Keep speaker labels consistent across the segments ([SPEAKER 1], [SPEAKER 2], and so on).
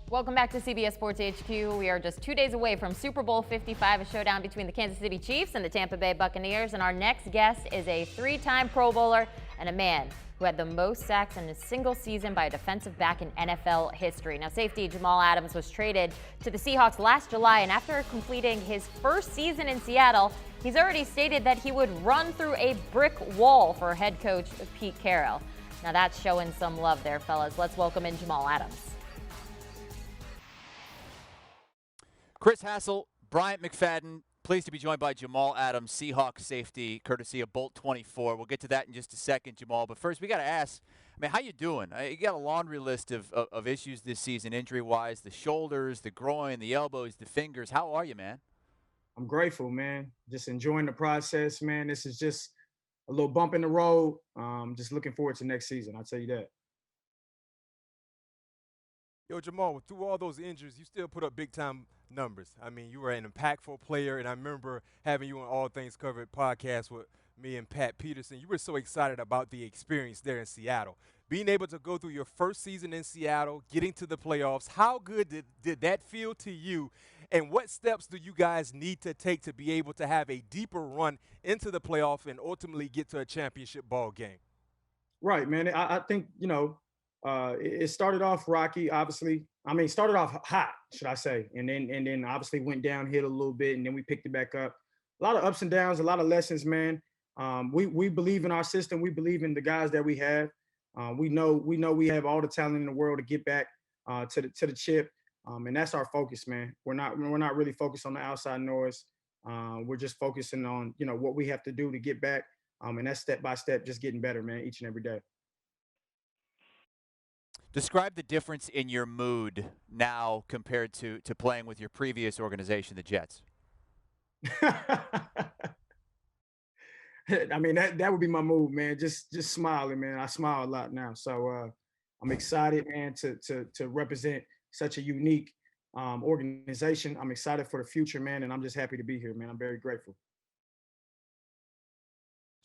[SPEAKER 1] Welcome back to CBS Sports HQ. We are just 2 days away from Super Bowl 55, a showdown between the Kansas City Chiefs and the Tampa Bay Buccaneers. And our next guest is a three-time Pro Bowler and a man who had the most sacks in a single season by a defensive back in NFL history. Now, safety Jamal Adams was traded to the Seahawks last July, and after completing his first season in Seattle, he's already stated that he would run through a brick wall for head coach Pete Carroll. Now, that's showing some love there, fellas. Let's welcome in Jamal Adams.
[SPEAKER 2] Chris Hassel, Bryant McFadden, pleased to be joined by Jamal Adams, Seahawks safety, courtesy of Bolt 24. We'll get to that in just a second, Jamal. But first, we got to ask, how you doing? You got a laundry list of issues this season, injury-wise, the shoulders, the groin, the elbows, the fingers. How are you, man?
[SPEAKER 3] I'm grateful, man. Just enjoying the process, man. This is just a little bump in the road. Just looking forward to next season, I'll tell you that.
[SPEAKER 4] Yo, Jamal, through all those injuries, you still put up big-time numbers. I mean, you were an impactful player, and I remember having you on All Things Covered podcast with me and Pat Peterson. You were so excited about the experience there in Seattle. Being able to go through your first season in Seattle, getting to the playoffs, how good did that feel to you? And what steps do you guys need to take to be able to have a deeper run into the playoff and ultimately get to a championship ball game?
[SPEAKER 3] Right, man. I think, it started off rocky, obviously. Started off hot, should I say, and then obviously went downhill a little bit, and then we picked it back up. A lot of ups and downs, a lot of lessons, man. We believe in our system. We believe in the guys that we have. We know we have all the talent in the world to get back to the chip, and that's our focus, man. We're not really focused on the outside noise. We're just focusing on what we have to do to get back, and that's step by step, just getting better, man, each and every day.
[SPEAKER 2] Describe the difference in your mood now compared to playing with your previous organization, the Jets.
[SPEAKER 3] That would be my mood, man. Just smiling, man. I smile a lot now, so I'm excited, man, to represent such a unique organization. I'm excited for the future, man, and I'm just happy to be here, man. I'm very grateful.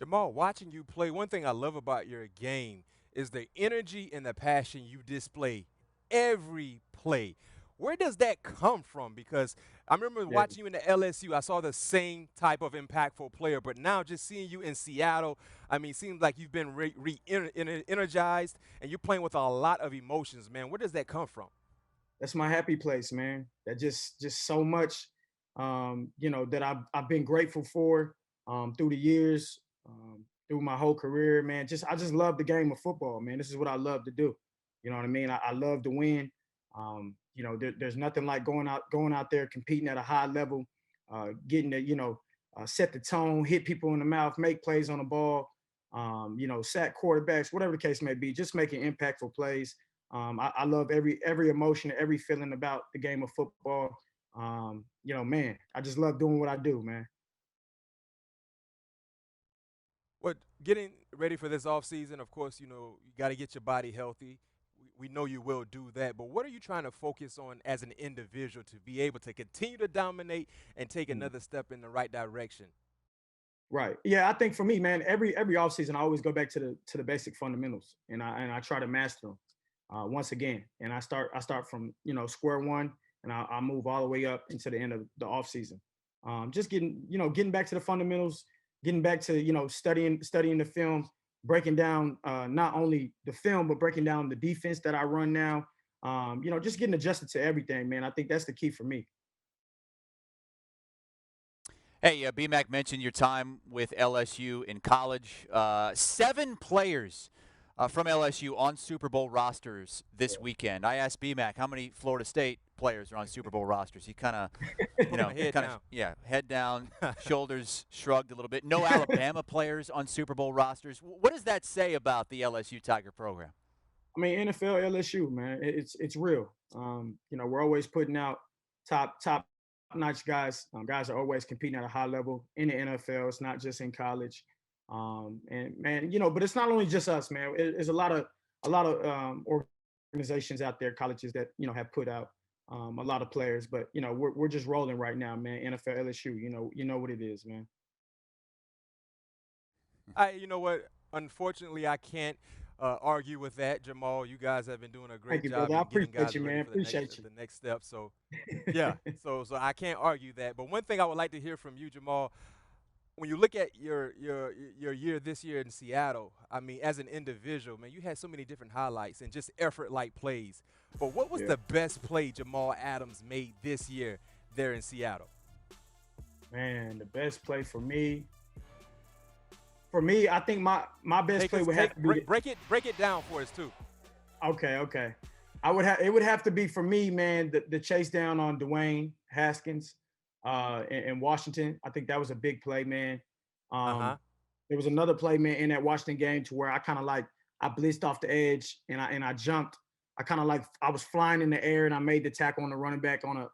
[SPEAKER 4] Jamal, watching you play, one thing I love about your game is the energy and the passion you display every play. Where does that come from? Because I remember watching you in the LSU, I saw the same type of impactful player, but now just seeing you in Seattle, it seems like you've been energized and you're playing with a lot of emotions, man. Where does that come from?
[SPEAKER 3] That's my happy place, man. That just so much, that I've been grateful for through the years. Through my whole career, man. I just love the game of football, man. This is what I love to do. You know what I mean? I love to win. There's nothing like going out there, competing at a high level, getting to, set the tone, hit people in the mouth, make plays on the ball, sack quarterbacks, whatever the case may be, just making impactful plays. I love every emotion, every feeling about the game of football. Man, I just love doing what I do, man.
[SPEAKER 4] Well, getting ready for this offseason, of course, you got to get your body healthy. We know you will do that. But what are you trying to focus on as an individual to be able to continue to dominate and take another step in the right direction?
[SPEAKER 3] Right. Yeah, I think for me, man, every offseason, I always go back to the basic fundamentals, and I try to master them once again. And I start from square one, and I move all the way up into the end of the offseason. Just getting back to the fundamentals. Getting back to, studying the film, breaking down not only the film, but breaking down the defense that I run now. Just getting adjusted to everything, man. I think that's the key for me.
[SPEAKER 2] Hey, BMAC mentioned your time with LSU in college. 7 players from LSU on Super Bowl rosters this weekend. I asked BMAC how many Florida State players are on Super Bowl rosters. He kind of, head down, shoulders shrugged a little bit. No Alabama players on Super Bowl rosters. What does that say about the LSU Tiger program?
[SPEAKER 3] NFL, LSU, man, it's real. We're always putting out top-notch guys. Guys are always competing at a high level in the NFL. It's not just in college. And man, but it's not only just us, man. There's a lot of organizations out there, colleges that have put out a lot of players, but we're just rolling right now, man. NFL, LSU, you know what it is, man.
[SPEAKER 4] You know what? Unfortunately, I can't argue with that, Jamal. You guys have been doing a great
[SPEAKER 3] Thank you,
[SPEAKER 4] job
[SPEAKER 3] brother. I
[SPEAKER 4] in getting
[SPEAKER 3] appreciate
[SPEAKER 4] guys
[SPEAKER 3] you,
[SPEAKER 4] ready
[SPEAKER 3] man.
[SPEAKER 4] for
[SPEAKER 3] Appreciate you.
[SPEAKER 4] the next step. So, yeah. So I can't argue that. But one thing I would like to hear from you, Jamal, when you look at your year this year in Seattle, I mean, as an individual, man, you had so many different highlights and just effort-like plays. But what was the best play Jamal Adams made this year there in Seattle?
[SPEAKER 3] Man, the best play for me, I think my best play would have to be
[SPEAKER 4] break it down for us too.
[SPEAKER 3] Okay. It would have to be for me, man, the chase down on Dwayne Haskins in Washington. I think that was a big play, man. There was another play, man, in that Washington game to where I kind of like I blitzed off the edge and I jumped. I kind of like I was flying in the air and I made the tackle on the running back on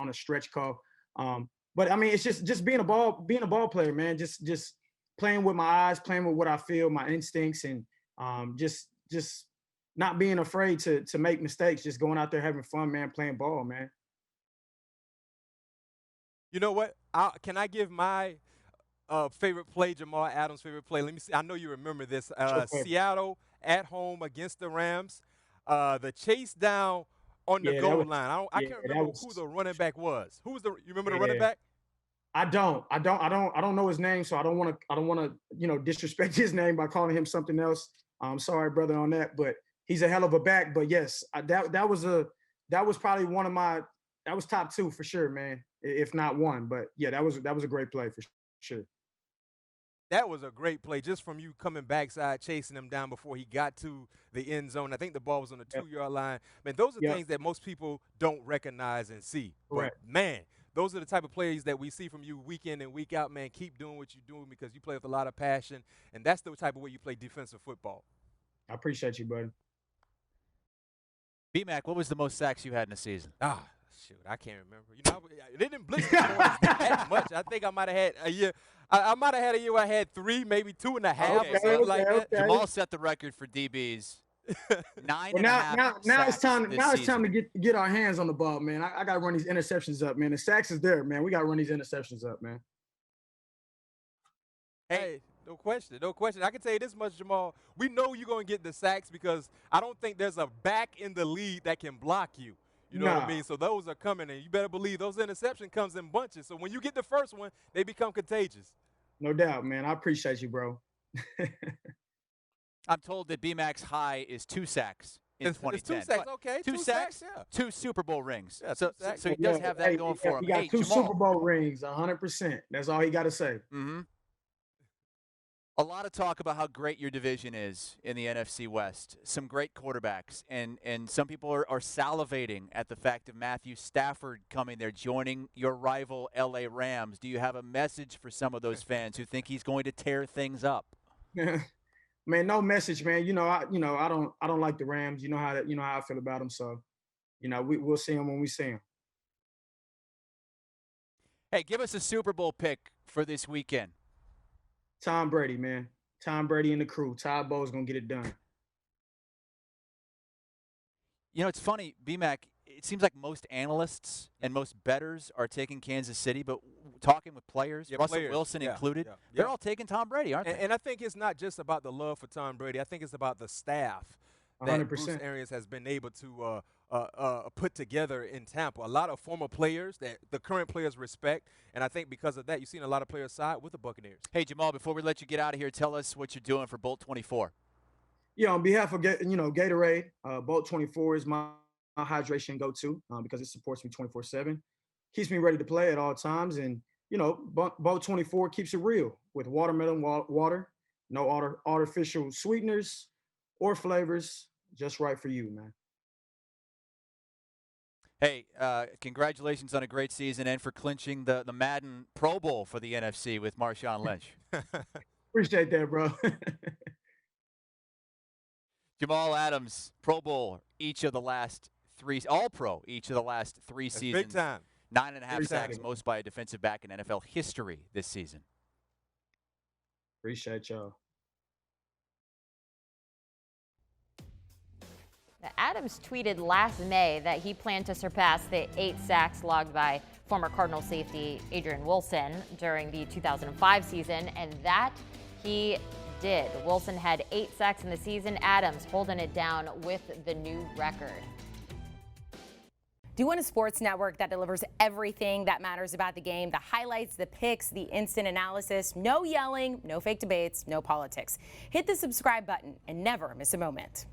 [SPEAKER 3] a stretch call. But I mean, it's just being a ball player, man. Just playing with my eyes, playing with what I feel, my instincts, and just not being afraid to make mistakes. Just going out there having fun, man, playing ball, man.
[SPEAKER 4] You know what? Can I give my favorite play, Jamal Adams' favorite play? Let me see. I know you remember this. Seattle at home against the Rams. The chase down on the goal line. I can't remember who the running back was. Who was you remember the running back?
[SPEAKER 3] I don't know his name, so I don't want to disrespect his name by calling him something else. I'm sorry, brother, on that, but he's a hell of a back. But yes, that was probably that was top two for sure, man, if not one. But yeah, that was a great play for sure.
[SPEAKER 4] That was a great play just from you coming backside, chasing him down before he got to the end zone. I think the ball was on the 2-yard line. Man, those are things that most people don't recognize and see.
[SPEAKER 3] Right.
[SPEAKER 4] But, man, those are the type of plays that we see from you week in and week out, man. Keep doing what you're doing because you play with a lot of passion, and that's the type of way you play defensive football.
[SPEAKER 3] I appreciate you, buddy.
[SPEAKER 2] B-Mac, what was the most sacks you had in a season?
[SPEAKER 4] Shoot, I can't remember. You know, it didn't blitz that much. I think I might have had a year. I might have had a year where I had 3, maybe 2.5 or something like that.
[SPEAKER 2] Jamal set the record for DBs. 9.5
[SPEAKER 3] now it's time.
[SPEAKER 2] Now
[SPEAKER 3] it's time to get our hands on the ball, man. I got to run these interceptions up, man. The sacks is there, man. We got to run these interceptions up, man.
[SPEAKER 4] Hey, no question. I can tell you this much, Jamal. We know you're going to get the sacks because I don't think there's a back in the league that can block you. You know what I mean? So those are coming, and you better believe those interceptions comes in bunches. So when you get the first one, they become contagious.
[SPEAKER 3] No doubt, man. I appreciate you, bro.
[SPEAKER 2] I'm told that B-Mac's high is 2 sacks in 2010.
[SPEAKER 4] It's 2 sacks, okay.
[SPEAKER 2] 2 sacks,
[SPEAKER 4] yeah.
[SPEAKER 2] 2 Super Bowl rings.
[SPEAKER 4] Yeah,
[SPEAKER 2] so he does have that going for him.
[SPEAKER 3] He got 2 Super Bowl rings, 100%. That's all he got to say.
[SPEAKER 2] Mm-hmm. A lot of talk about how great your division is in the NFC West. Some great quarterbacks, and some people are salivating at the fact of Matthew Stafford coming there, joining your rival LA Rams. Do you have a message for some of those fans who think he's going to tear things up?
[SPEAKER 3] Man, no message, man. I don't like the Rams. You know how I feel about them. So, we'll see them when we see them.
[SPEAKER 2] Hey, give us a Super Bowl pick for this weekend.
[SPEAKER 3] Tom Brady, man. Tom Brady and the crew. Todd Bowles going to get it done.
[SPEAKER 2] It's funny, B-Mac, it seems like most analysts and most bettors are taking Kansas City, but talking with players, Russell Wilson included, they're all taking Tom Brady, aren't they?
[SPEAKER 4] And I think it's not just about the love for Tom Brady. I think it's about the staff that
[SPEAKER 3] 100%.
[SPEAKER 4] Bruce Arians has been able to put together in Tampa. A lot of former players that the current players respect, and I think because of that, you've seen a lot of players side with the Buccaneers.
[SPEAKER 2] Hey, Jamal, before we let you get out of here, tell us what you're doing for Bolt 24.
[SPEAKER 3] Yeah, on behalf of Gatorade, Bolt 24 is my hydration go-to because it supports me 24/7, keeps me ready to play at all times, and Bolt 24 keeps it real with watermelon water, no artificial sweeteners or flavors, just right for you, man.
[SPEAKER 2] Hey, congratulations on a great season and for clinching the Madden Pro Bowl for the NFC with Marshawn Lynch.
[SPEAKER 3] Appreciate that, bro.
[SPEAKER 2] Jamal Adams, Pro Bowl each of the last 3, All-Pro each of the last 3 seasons.
[SPEAKER 4] Big time.
[SPEAKER 2] 9.5 sacks, most by a defensive back in NFL history this season.
[SPEAKER 3] Appreciate y'all.
[SPEAKER 1] Adams tweeted last May that he planned to surpass the 8 sacks logged by former Cardinal safety Adrian Wilson during the 2005 season, and that he did. Wilson had 8 sacks in the season. Adams holding it down with the new record.
[SPEAKER 5] Do you want a sports network that delivers everything that matters about the game? The highlights, the picks, the instant analysis, no yelling, no fake debates, no politics. Hit the subscribe button and never miss a moment.